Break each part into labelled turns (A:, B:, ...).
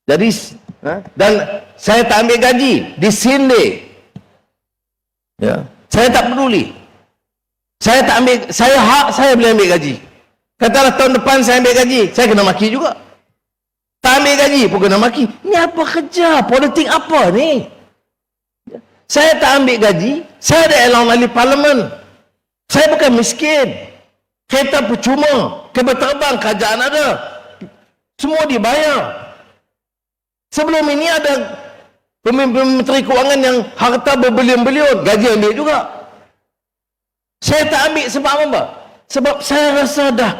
A: Jadi dan saya tak ambil gaji, disindir. Ya, saya tak peduli. Saya tak ambil, saya boleh ambil gaji. Katalah tahun depan saya ambil gaji, saya kena maki juga. Tak ambil gaji pun kena maki. Ni apa kerja? Politik apa ni? Saya tak ambil gaji, saya ada allowance ahli parlimen. Saya bukan miskin. Kereta percuma, kapal terbang kerajaan ada. Semua dibayar. Sebelum ini ada Menteri Kewangan yang harta berbilion-bilion, gaji ambil juga. Saya tak ambil sebab apa? Sebab saya rasa dah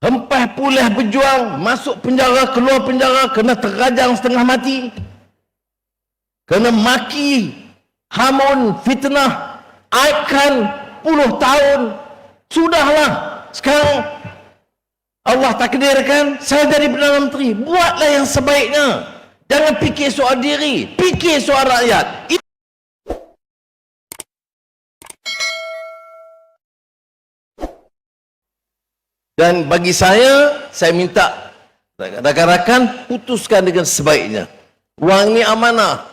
A: hempah pulih berjuang, masuk penjara, keluar penjara, kena terajang setengah mati, kena maki, hamun, fitnah, aibkan puluh tahun. Sudahlah, sekarang Allah takdirkan saya jadi Perdana Menteri. Buatlah yang sebaiknya. Jangan fikir soal diri, fikir soal rakyat. Dan bagi saya minta rakan-rakan putuskan dengan sebaiknya. Wang ni amanah.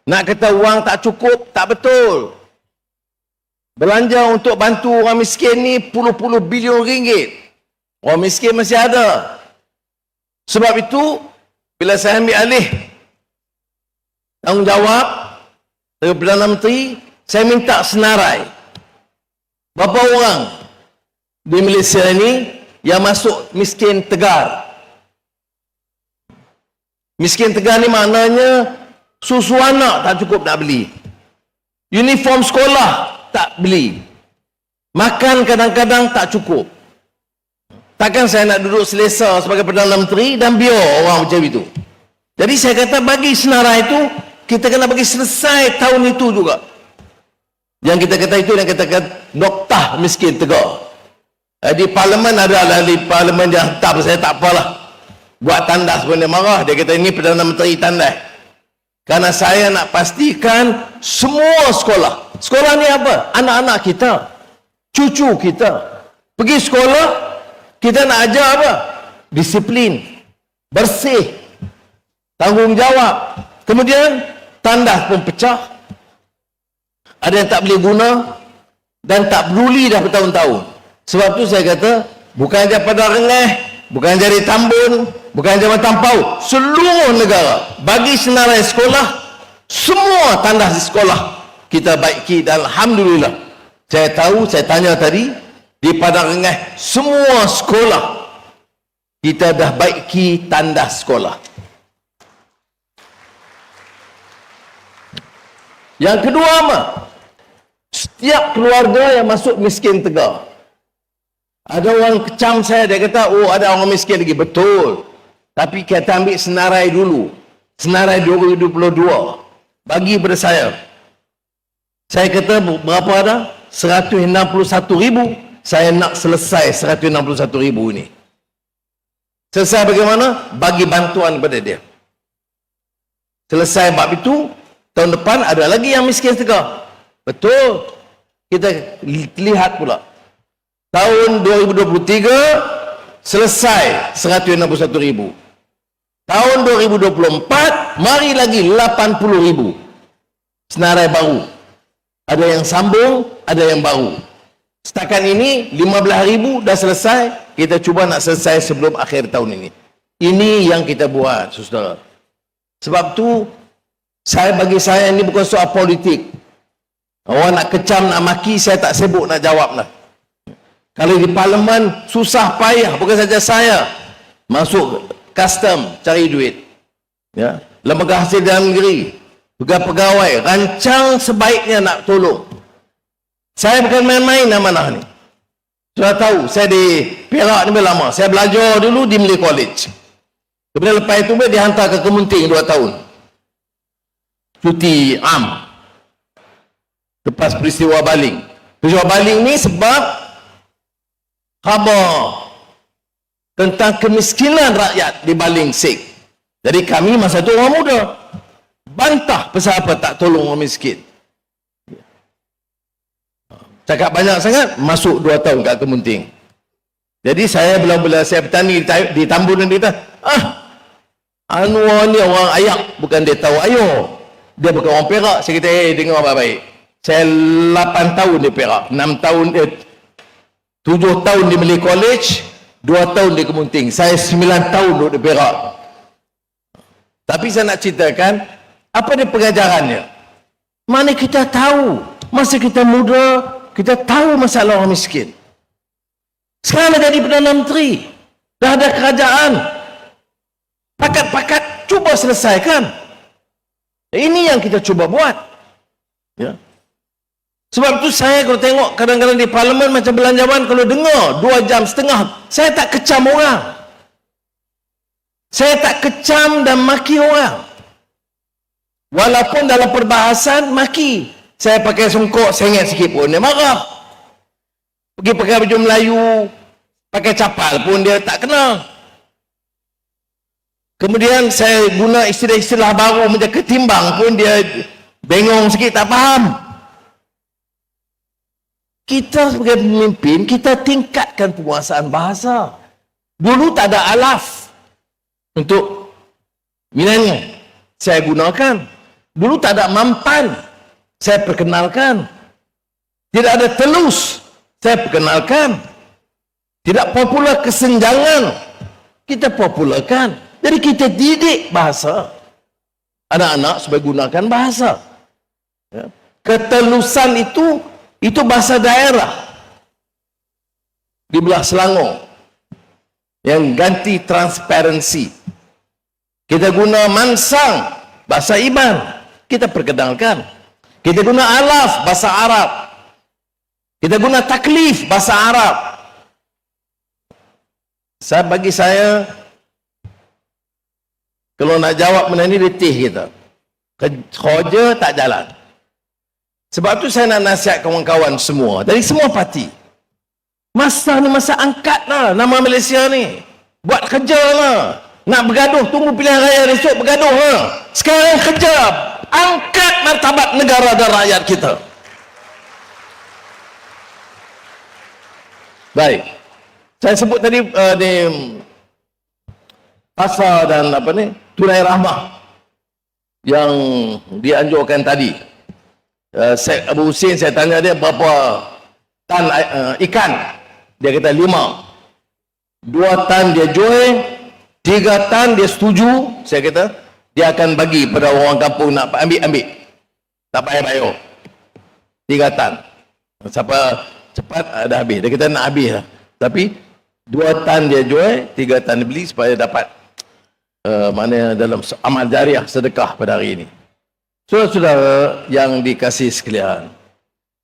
A: Nak kata wang tak cukup, tak betul. Belanja untuk bantu orang miskin ni puluh-puluh bilion ringgit. Orang miskin masih ada. Sebab itu, bila saya ambil alih tanggungjawab dari Perdana Menteri, saya minta senarai. Berapa orang di Malaysia ini yang masuk miskin tegar? Miskin tegar ni maknanya susu anak tak cukup nak beli. Uniform sekolah tak beli. Makan kadang-kadang tak cukup. Takkan saya nak duduk selesa sebagai Perdana Menteri dan biar orang macam itu. Jadi saya kata bagi senarai itu, kita kena bagi selesai tahun itu juga. Yang kita kata itu, yang kita kata noktah miskin tegar. Di parlimen ada ahli parlimen yang hantar saya, tak apalah. Buat tandas pun dia marah. Dia kata ini Perdana Menteri tandas. Karena saya nak pastikan semua sekolah. Sekolah ni apa? Anak-anak kita, cucu kita pergi sekolah. Kita nak ajar apa? Disiplin, bersih, tanggungjawab. Kemudian tandas pun pecah. Ada yang tak boleh guna dan tak peduli dah bertahun-tahun. Sebab tu saya kata, bukan aja pada rengeh, bukan jari tambun, bukan aja matampau, seluruh negara bagi senarai sekolah, semua tandas di sekolah kita baiki dan alhamdulillah. Saya tahu, saya tanya tadi, di Padang Rengeh semua sekolah kita dah baiki tandas sekolah. Yang kedua apa? Setiap keluarga yang masuk miskin tegar. Ada orang kecam saya, dia kata, oh ada orang miskin lagi. Betul. Tapi kita ambil senarai dulu. Senarai 2022. Bagi pada saya. Saya kata berapa ada? 161,000. Saya nak selesai 161,000 ini. Selesai bagaimana? Bagi bantuan kepada dia. Selesai bab itu, tahun depan ada lagi yang miskin tegar. Betul. Kita lihat pula. Tahun 2023 selesai 161,000. Tahun 2024 mari lagi 80,000. Senarai baru. Ada yang sambung, ada yang baru. Setakat ini 15,000 dah selesai. Kita cuba nak selesai sebelum akhir tahun ini. Ini yang kita buat, saudara. Sebab tu bagi saya ini bukan soal politik. Orang nak kecam, nak maki, saya tak sibuk nak jawab lah. Kalau di parlimen susah payah, bukan saja saya masuk custom cari duit. Ya, lembaga hasil dalam negeri, pegawai rancang sebaiknya nak tolong. Saya bukan main-main amanah ni. Sudah tahu, saya di Perak ni lama. Saya belajar dulu di Malay College. Kemudian lepas itu dihantar ke Kemunting 2 tahun. Cuti am. Lepas peristiwa baling. Peristiwa baling ni sebab khabar tentang kemiskinan rakyat di Baling Sik. Jadi kami masa tu orang muda. Bantah pasal apa tak tolong orang miskin. Cakap banyak sangat, masuk 2 tahun kat Kemunting. Jadi saya bila saya bertani di Tambun ni, dia kata, Anwar ni orang Ayak, bukan dia tahu Ayo. Dia bukan orang Perak. Saya kata, dengar baik-baik. Saya 8 tahun di Perak, 6 tahun, 7 tahun di Malay College, 2 tahun di Kemunting. Saya 9 tahun duduk di Perak. Tapi saya nak ceritakan, apa dia pengajarannya? Mana kita tahu, masa kita muda, kita tahu masalah orang miskin. Sekarang dah jadi Perdana Menteri, dah ada kerajaan, pakat-pakat cuba selesaikan. Ini yang kita cuba buat. Ya. Sebab tu saya kalau tengok kadang-kadang di parlimen macam belanjawan, kalau dengar 2 jam setengah, saya tak kecam orang. Saya tak kecam dan maki orang. Walaupun dalam perbahasan maki. Saya pakai songkok, sengit sikit pun dia marah. Pergi pakai baju Melayu, pakai capal pun dia tak kenal. Kemudian saya guna istilah-istilah baru macam ketimbang pun dia bengong sikit, tak faham. Kita sebagai pemimpin, kita tingkatkan penguasaan bahasa. Dulu tak ada alaf untuk Minangnya, saya gunakan. Dulu tak ada mampan, saya perkenalkan. Tidak ada telus, saya perkenalkan. Tidak popular kesenjangan, kita popularkan. Jadi kita didik bahasa anak-anak supaya gunakan bahasa. Ya. Ketelusan itu bahasa daerah di belah Selangor yang ganti transparansi. Kita guna mansang, bahasa Iban, kita perkenalkan. Kita guna alaf, bahasa Arab. Kita guna taklif, bahasa Arab. Bagi saya, kalau nak jawab benda ni, letih kita. Kerja tak jalan. Sebab tu saya nak nasihat kawan-kawan semua, dari semua parti. Masa ni masa angkat lah nama Malaysia ni. Buat kerja lah. Nak bergaduh, tunggu pilihan raya esok bergaduh lah. Sekarang kerja. Angkat martabat negara dan rakyat kita. Baik. Saya sebut tadi ni pasal dan apa ni, tunai rahmah yang dianjurkan tadi. Abu Hussein, saya tanya dia berapa tan ikan. Dia kata 5. 2 tan dia jual, 3 tan dia setuju. Saya kata dia akan bagi pada orang kampung nak ambil. Tak payah bayar. 3 tan. Siapa cepat dah habis. Dia kata nak habis lah. Tapi 2 tan dia jual, 3 tan dia beli supaya dapat mana dalam amal jariah sedekah pada hari ini. Saudara-saudara yang dikasihi sekalian,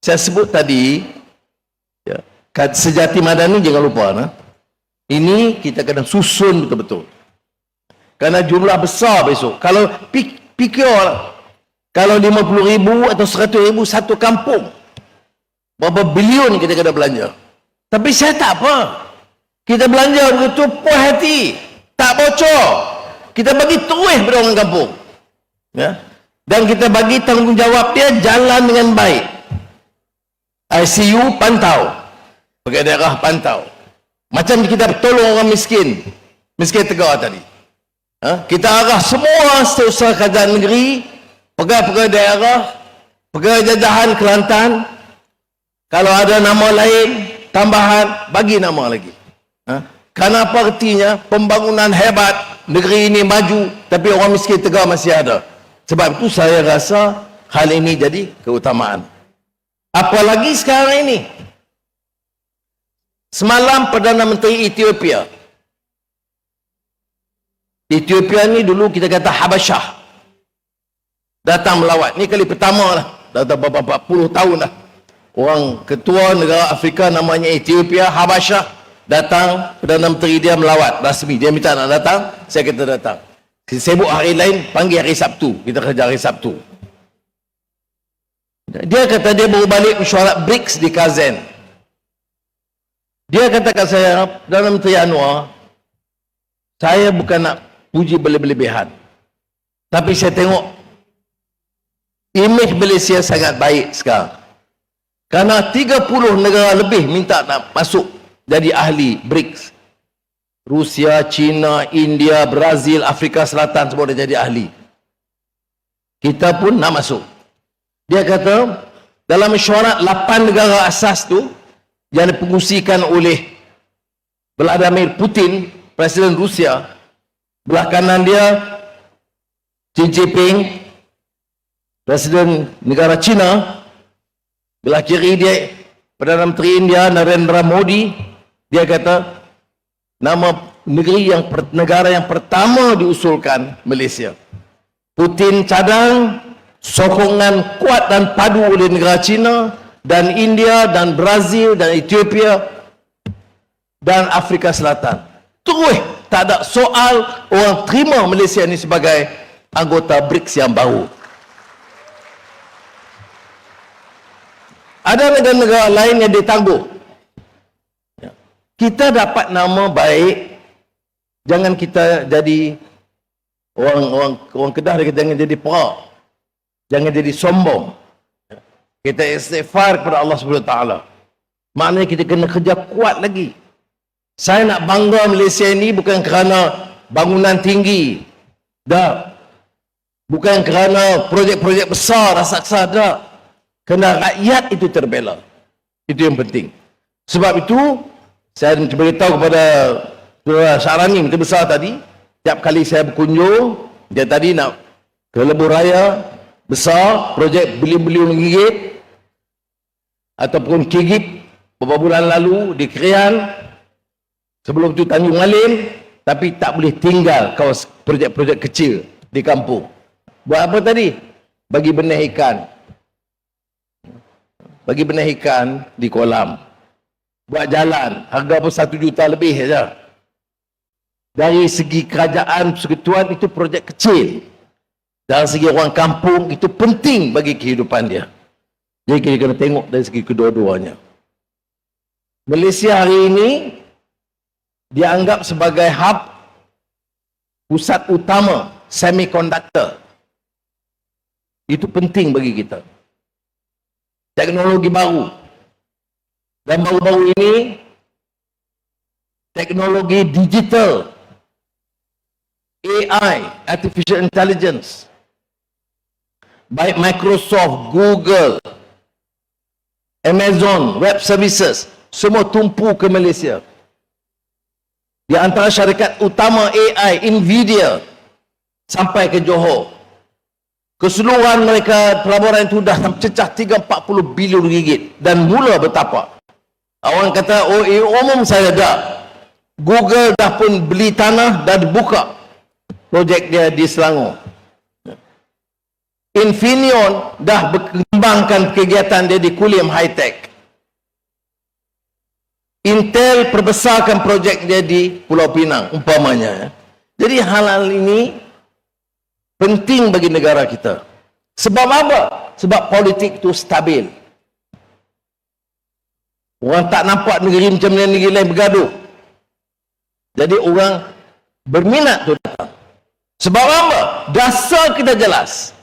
A: saya sebut tadi ya, sejati madani jangan lupa nah. Ini kita kena susun betul-betul. Kerana jumlah besar besok. Kalau fikir kalau 50,000 atau 100,000 satu kampung, berapa bilion kita kena belanja. Tapi saya tak apa. Kita belanja begitu puas hati, tak bocor. Kita bagi terus pada orang kampung. Ya. Dan kita bagi tanggungjawab dia jalan dengan baik. ICU pantau. Pegang daerah pantau. Macam kita tolong orang miskin. Miskin Tegar tadi. Kita arah semua setiausaha kerajaan negeri, pegawai-pegawai daerah, pegawai jajahan Kelantan. Kalau ada nama lain, tambahan, bagi nama lagi. Kerana apa artinya? Pembangunan hebat, negeri ini maju, tapi orang miskin Tegar masih ada. Sebab itu saya rasa hal ini jadi keutamaan. Apalagi sekarang ini. Semalam Perdana Menteri Ethiopia. Ethiopia ni dulu kita kata Habasyah. Datang melawat. Ni kali pertama lah. Dah berapa puluh tahun dah. Orang ketua negara Afrika namanya Ethiopia, Habasyah. Datang, Perdana Menteri dia melawat. Rasmi. Dia minta nak datang. Saya kata datang. Sibuk hari lain, panggil hari Sabtu. Kita kerja hari Sabtu. Dia kata dia baru balik mesyuarat BRICS di Kazan. Dia kata kat saya, Perdana Menteri Anwar, saya bukan nak puji berlebihan. Tapi saya tengok imej Malaysia sangat baik sekarang. Kerana 30 negara lebih minta nak masuk jadi ahli BRICS. Rusia, China, India, Brazil, Afrika Selatan semua dah jadi ahli. Kita pun nak masuk. Dia kata dalam mesyuarat 8 negara asas tu yang dipengusikan oleh Vladimir Putin, Presiden Rusia, belah kanan dia Xi Jinping, Presiden negara China, belah kiri dia Perdana Menteri India Narendra Modi. Dia kata nama negara yang pertama diusulkan Malaysia. Putin cadang sokongan kuat dan padu oleh negara China dan India dan Brazil dan Ethiopia dan Afrika Selatan. Terus tak ada soal orang terima Malaysia ini sebagai anggota BRICS yang baru. Ada negara-negara lain yang ditangguh. Kita dapat nama baik, jangan kita jadi orang Kedah, jangan jadi perak, jangan jadi sombong. Kita istighfar kepada Allah SWT. Maknanya kita kena kerja kuat lagi. Saya nak bangga Malaysia ini bukan kerana bangunan tinggi, dah. Bukan kerana projek-projek besar raksasa, dah. Kerana rakyat itu terbela. Itu yang penting. Sebab itu saya beritahu kepada Saudara Syarani Menteri Besar tadi, tiap kali saya berkunjung, dia tadi nak ke lebuh raya besar, projek bilion-bilion ringgit ataupun KIGIP beberapa bulan lalu di Krian, sebelum itu Tanjung Malim, tapi tak boleh tinggal kawasan projek-projek kecil di kampung. Buat apa tadi? Bagi benih ikan. Bagi benih ikan di kolam. Buat jalan, harga pun 1 juta lebih saja. Dari segi kerajaan persekutuan itu projek kecil. Dari segi orang kampung itu penting bagi kehidupan dia. Jadi kita kena tengok dari segi kedua-duanya. Malaysia hari ini dianggap sebagai hub, pusat utama semiconductor. Itu penting bagi kita. Teknologi baru. Dan baru-baru ini teknologi digital, AI, artificial intelligence, baik Microsoft, Google, Amazon, web services, semua tumpu ke Malaysia. Di antara syarikat utama AI, Nvidia, sampai ke Johor. Keseluruhan mereka pelaburan itu dah cecah 340 bilion ringgit dan mula bertapak. Orang kata, oh umum saya dah. Google dah pun beli tanah dan buka projek dia di Selangor. Infineon dah berkembangkan kegiatan dia di Kulim High Tech. Intel perbesarkan projek dia di Pulau Pinang, umpamanya. Jadi hal-hal ini penting bagi negara kita. Sebab apa? Sebab politik itu stabil. Orang tak nampak negeri macam ni, negeri lain bergaduh. Jadi orang berminat tu datang. Sebab apa? Dasar kita jelas.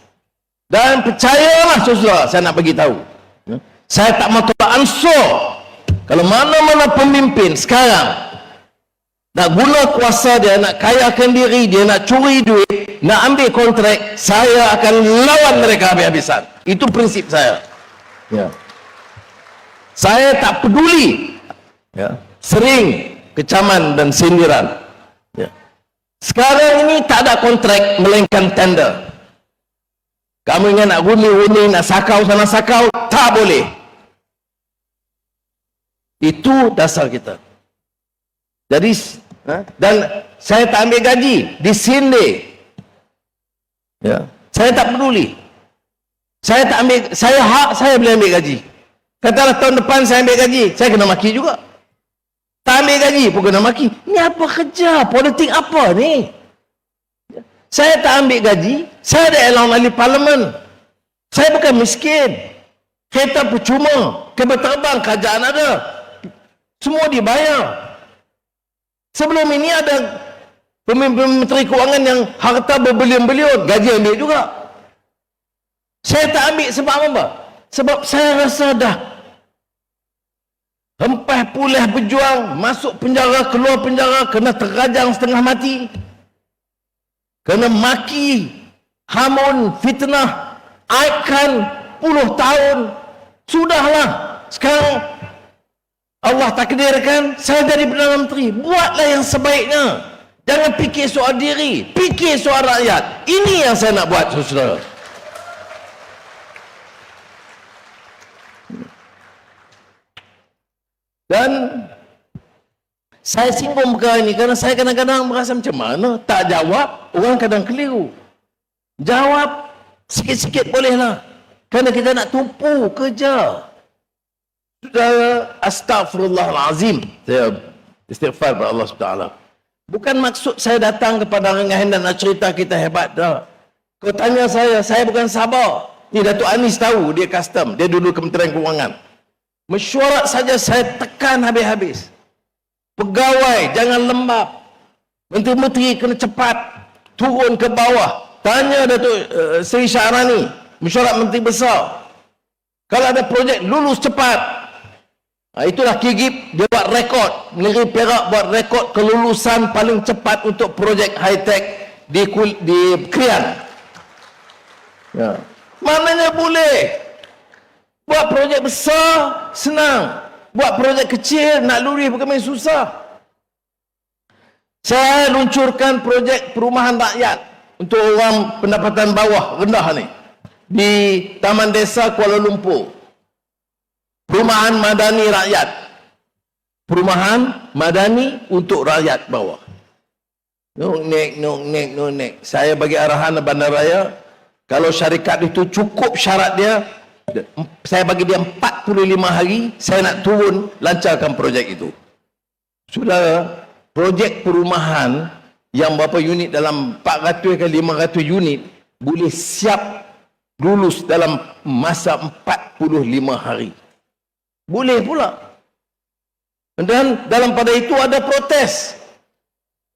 A: Dan percayalah saudara, saya nak bagi tahu. Saya tak mahu tolak ansur. Kalau mana-mana pemimpin sekarang nak guna kuasa dia, nak kayakan diri dia, nak curi duit, nak ambil kontrak, saya akan lawan mereka habis-habisan. Itu prinsip saya. Ya. Saya tak peduli, ya, sering kecaman dan sindiran. Ya. Sekarang ini tak ada kontrak melainkan tender. Kamu ingat nak guni-guni, nak sakau sana sakau, tak boleh. Itu dasar kita. Jadi, dan saya tak ambil gaji, disindir. Ya. Saya tak peduli. Saya tak ambil, saya hak saya boleh ambil gaji. Katalah tahun depan saya ambil gaji, saya kena maki juga. Tak ambil gaji pun kena maki. Ni apa kerja? Politik apa ni? Saya tak ambil gaji, saya ada allowance ahli parlimen. Saya bukan miskin. Kereta percuma, kapal terbang kerajaan ada. Semua dibayar. Sebelum ini ada Menteri Kewangan yang harta berbilion-bilion, gaji ambil juga. Saya tak ambil sebab apa? Sebab saya rasa dah hempah pulih berjuang, masuk penjara, keluar penjara, kena terajang setengah mati, kena maki, hamun, fitnah, aibkan puluh tahun. Sudahlah, sekarang Allah takdirkan saya jadi Perdana Menteri, buatlah yang sebaiknya. Jangan fikir soal diri, fikir soal rakyat. Ini yang saya nak buat, saudara. Dan saya singgung perkara ini kerana saya kadang-kadang merasa macam mana tak jawab, orang kadang keliru. Jawab sikit-sikit bolehlah, kerana kita nak tumpu kerja. Saudara, astagfirullahalazim, saya istighfar kepada Allah SWT. Bukan maksud saya datang kepada Rengahan dan nak cerita kita hebat dah. Kau tanya saya bukan sabar. Ni Datuk Anis tahu, dia custom, dia dulu Kementerian Kewangan. Mesyuarat saja saya tekan habis-habis. Pegawai jangan lembab, menteri-menteri kena cepat turun ke bawah. Tanya Datuk Seri Syahrani, mesyuarat menteri besar, kalau ada projek lulus cepat. Itulah KIGIP, dia buat rekod, Negeri Perak buat rekod kelulusan paling cepat untuk projek high-tech di Krian. Ya. Maknanya boleh. Buat projek besar senang, buat projek kecil nak luri bukan main susah. Saya luncurkan projek perumahan rakyat untuk orang pendapatan bawah rendah ni di Taman Desa Kuala Lumpur. Perumahan madani rakyat, perumahan madani untuk rakyat bawah. Nuk nek. Saya bagi arahan bandaraya, kalau syarikat itu cukup syarat dia, saya bagi dia 45 hari, saya nak turun lancarkan projek itu. Sudah, projek perumahan yang berapa unit, dalam 400 ke 500 unit, boleh siap lulus dalam masa 45 hari. Boleh pula. Dan dalam pada itu ada protes.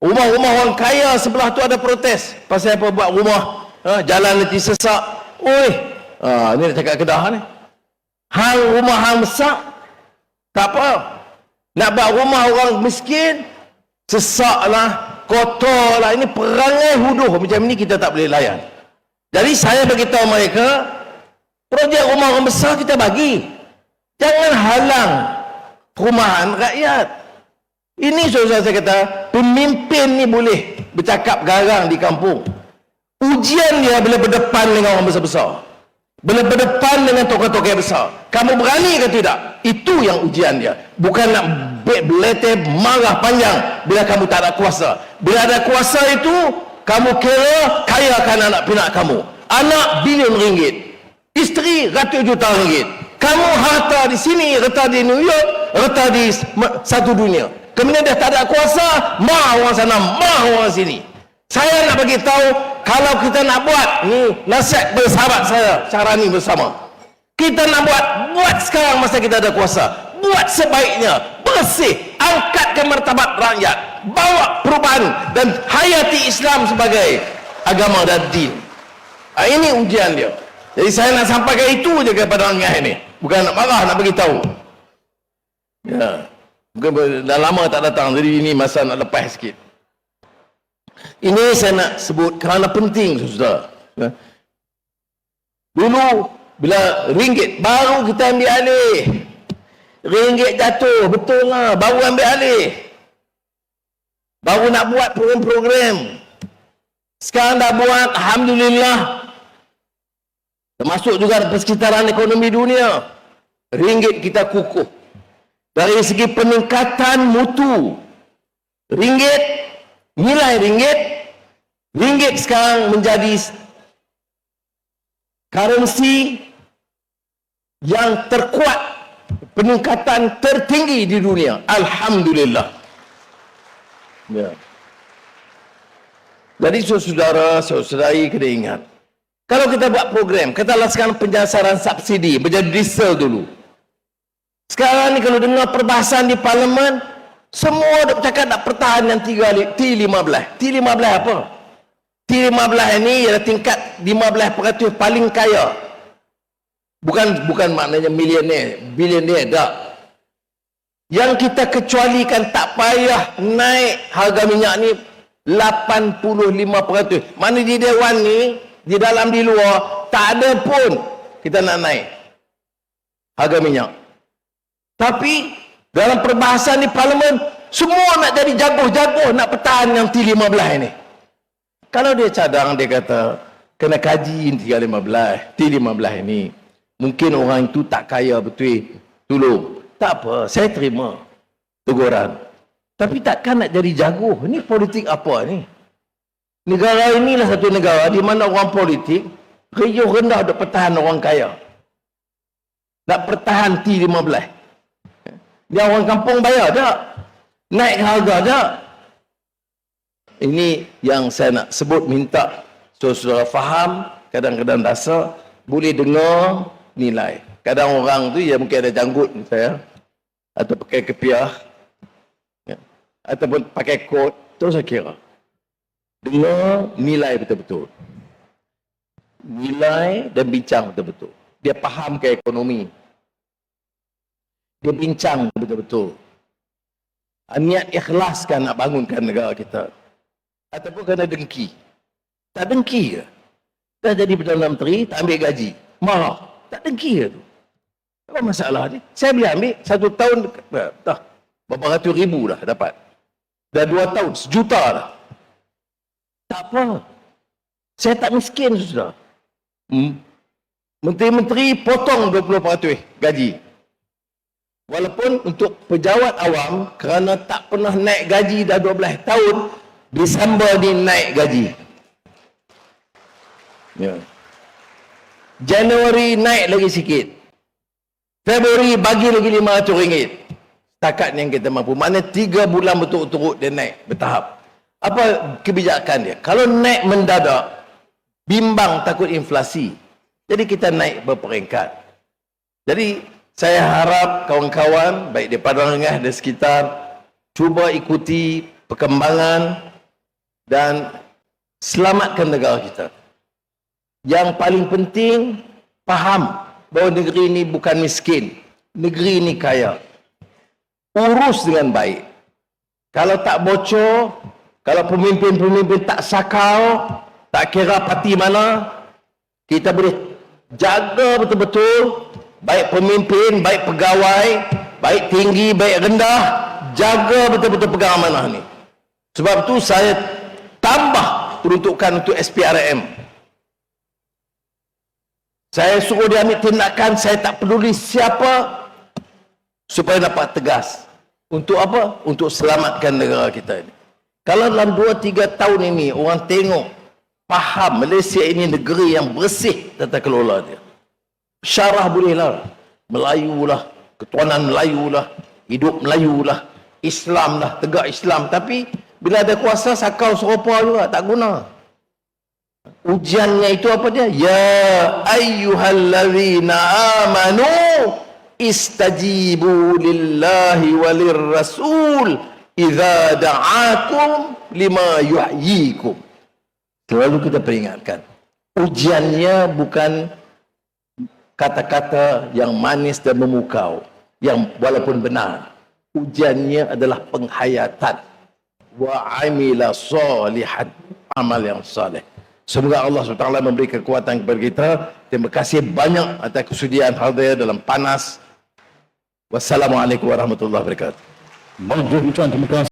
A: Rumah-rumah orang kaya sebelah tu ada protes. Pasal apa buat rumah? Jalan nanti sesak. Oi, ni nak cakap Kedah ni. Hang rumah hang besar, tak apa. Nak buat rumah orang miskin, sesak lah, kotor lah. Ini perangai huduh macam ni kita tak boleh layan. Jadi saya beritahu mereka, projek rumah orang besar kita bagi. Jangan halang perumahan rakyat. Ini saudara saya kata, pemimpin ni boleh bercakap garang di kampung. Ujian dia bila berdepan dengan orang besar-besar, bila berdepan dengan tokoh-tokoh yang besar. Kamu berani ke tidak? Itu yang ujian dia. Bukan nak belete marah panjang bila kamu tak ada kuasa. Bila ada kuasa itu, kamu kira kayakan anak pinak kamu. Anak bilion ringgit, isteri ratus juta ringgit. Kamu harta di sini, harta di New York, harta di satu dunia. Kemudian dia tak ada kuasa, mah orang sana, mah orang sini. Saya nak bagi tahu, kalau kita nak buat, ni nasihat bersahabat saya, Syahrani bersama. Kita nak buat sekarang masa kita ada kuasa. Buat sebaiknya, bersih, angkatkan martabat rakyat, bawa perubahan dan hayati Islam sebagai agama dan din. Ini ujian dia. Jadi saya nak sampaikan itu je kepada orang ini. Bukan nak marah, nak bagi tahu. Ya. Bukan dah lama tak datang, jadi ini masa nak lepas sikit. Ini saya nak sebut kerana penting, saudara. Ya. Dulu bila ringgit baru kita ambil alih. Ringgit jatuh, betul lah, baru ambil alih. Baru nak buat program-program. Sekarang dah buat, alhamdulillah. Termasuk juga persekitaran ekonomi dunia. Ringgit kita kukuh. Dari segi peningkatan mutu, nilai ringgit sekarang menjadi currency yang terkuat, peningkatan tertinggi di dunia. Alhamdulillah. Ya. Jadi saudara-saudari kena ingat, kalau kita buat program, kita laksanakan penyasaran subsidi, menjadi diesel dulu. Sekarang ni kalau dengar perbahasan di parlimen, semua duk cakap nak pertahanan T15. T15 apa? T15 ini ialah tingkat 15% paling kaya. Bukan maknanya milioner, bilioner, tak. Yang kita kecualikan tak payah naik harga minyak ni 85%. Mana di Dewan ni, di dalam di luar, tak ada pun kita nak naik harga minyak. Tapi dalam perbahasan di Parlimen, semua nak jadi jago-jago nak pertahan yang T15 ini. Kalau dia cadang, dia kata kena kaji T15 ini. Mungkin orang itu tak kaya betul, tolong. Tak apa, saya terima teguran. Tapi takkan nak jadi jago. Ini politik apa ni? Negara inilah satu negara di mana orang politik riuh rendah untuk pertahan orang kaya. Nak pertahan T15. Dia orang kampung bayar tak? Naik harga tak? Ini yang saya nak sebut, minta saudara faham, kadang-kadang rasa boleh dengar nilai. Kadang orang tu ya mungkin ada janggut saya, atau pakai kepiah, ya, ataupun pakai kot, tu saya kira dengar nilai betul-betul, nilai dan bincang betul-betul. Dia faham ke ekonomi, dia bincang betul-betul, niat ikhlas kan nak bangunkan negara kita, ataupun kena dengki. Tak dengki ke? Dah jadi Perdana Menteri, tak ambil gaji, marah, tak dengki ke tu? Apa masalah ni? Saya boleh ambil 1 tahun, dah berapa ratus ribu dah dapat. Dah 2 tahun, 1 juta dah. Tak apa. Saya tak miskin sudah. Menteri-menteri potong 20% gaji. Walaupun untuk pejabat awam, kerana tak pernah naik gaji dah 12 tahun, Disember ni naik gaji. Ya. Januari naik lagi sikit. Februari bagi lagi RM500. Setakat yang kita mampu. Mana 3 bulan berturut-turut dia naik bertahap. Apa kebijakan dia? Kalau naik mendadak, bimbang takut inflasi. Jadi kita naik berperingkat. Jadi saya harap kawan-kawan baik di Padang Rengas dan sekitar cuba ikuti perkembangan dan selamatkan negara kita. Yang paling penting, faham bahawa negeri ini bukan miskin. Negeri ini kaya. Urus dengan baik. Kalau tak bocor, kalau pemimpin-pemimpin tak sakau, tak kira parti mana, kita boleh jaga betul-betul, baik pemimpin, baik pegawai, baik tinggi, baik rendah, jaga betul-betul pegang amanah ni. Sebab tu saya tambah peruntukan untuk SPRM. Saya suruh dia ambil tindakan, saya tak peduli siapa, supaya dapat tegas. Untuk apa? Untuk selamatkan negara kita ini. Kalau dalam 2-3 tahun ini orang tengok, faham Malaysia ini negeri yang bersih tata kelola dia. Syarah bolehlah, Melayu lah, ketuanan Melayu lah, hidup Melayu lah, Islam lah, tegak Islam. Tapi bila ada kuasa, sakau serupa juga, tak guna. Ujiannya itu apa dia? Ya ayyuhallazina amanu istajibu lillahi walir rasul idza da'akum lima yuhyikum. Selalu kita peringatkan, ujiannya bukan kata-kata yang manis dan memukau, yang walaupun benar. Ujiannya adalah penghayatan. Wa amila salihan, amal yang saleh. Semoga Allah SWT memberi kekuatan kepada kita. Terima kasih banyak atas kesudian hadir dalam panas. Wassalamualaikum warahmatullahi wabarakatuh.
B: Terima kasih.